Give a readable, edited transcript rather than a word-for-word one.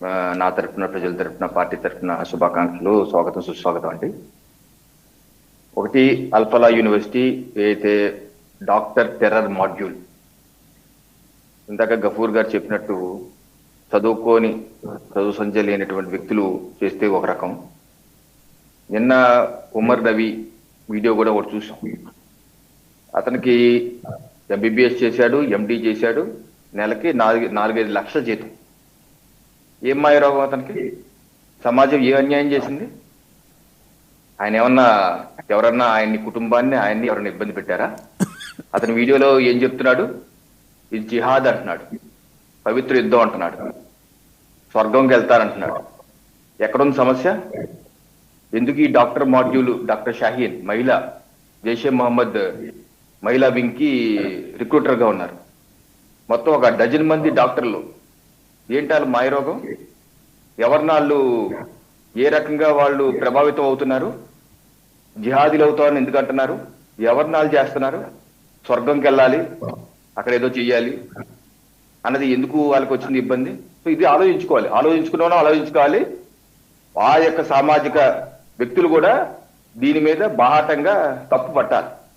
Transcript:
ఆ, నా తరపున ప్రజల తరపున పార్టీ తరపున శుభాకాంక్షలు, స్వాగతం సుస్వాగతం అండి. ఒకటి, అల్ఫలా యూనివర్సిటీ ఏదైతే డాక్టర్ టెర్రర్ మాడ్యూల్, ఇందాక గఫూర్ గారు చెప్పినట్టు చదువు సంధ్య లేనటువంటి వ్యక్తులు చేస్తే ఒక రకం. నిన్న ఉమర్ రవి వీడియో కూడా ఒకటి చూసాం. అతనికి ఎంబీబీఎస్ చేశాడు, ఎండి చేశాడు, నెలకి 4-5 లక్షల జీతం. ఏం మాయరోగం అతనికి? సమాజం ఏ అన్యాయం చేసింది? ఆయన ఎవరన్నా ఆయన్ని, కుటుంబాన్ని, ఆయన్ని ఎవరన్నా ఇబ్బంది పెట్టారా? అతని వీడియోలో ఏం చెప్తున్నాడు? ఇది జిహాద్ అంటున్నాడు, పవిత్ర యుద్ధం అంటున్నాడు, స్వర్గంకి వెళ్తారంటున్నాడు. ఎక్కడుంది సమస్య? ఎందుకు ఈ డాక్టర్ మాడ్యూల్? డాక్టర్ షాహీన్ మహిళ, జైషే మహమ్మద్ మహిళా వింగ్ కి రిక్రూటర్ గా ఉన్నారు. మొత్తం ఒక 12 మంది డాక్టర్లు. ఏంటి వాళ్ళు మాయరోగం? ఎవరినాళ్ళు ఏ రకంగా వాళ్ళు ప్రభావితం అవుతున్నారు? జిహాదీలు అవుతారని ఎందుకు అంటున్నారు? ఎవరినాళ్ళు చేస్తున్నారు? స్వర్గంకి వెళ్ళాలి, అక్కడ ఏదో చెయ్యాలి అన్నది ఎందుకు వాళ్ళకి వచ్చింది ఇబ్బంది? సో ఇది ఆలోచించుకోవాలి. ఆ యొక్క సామాజిక వ్యక్తులు కూడా దీని మీద బాహాటంగా తప్పు పట్టాలి.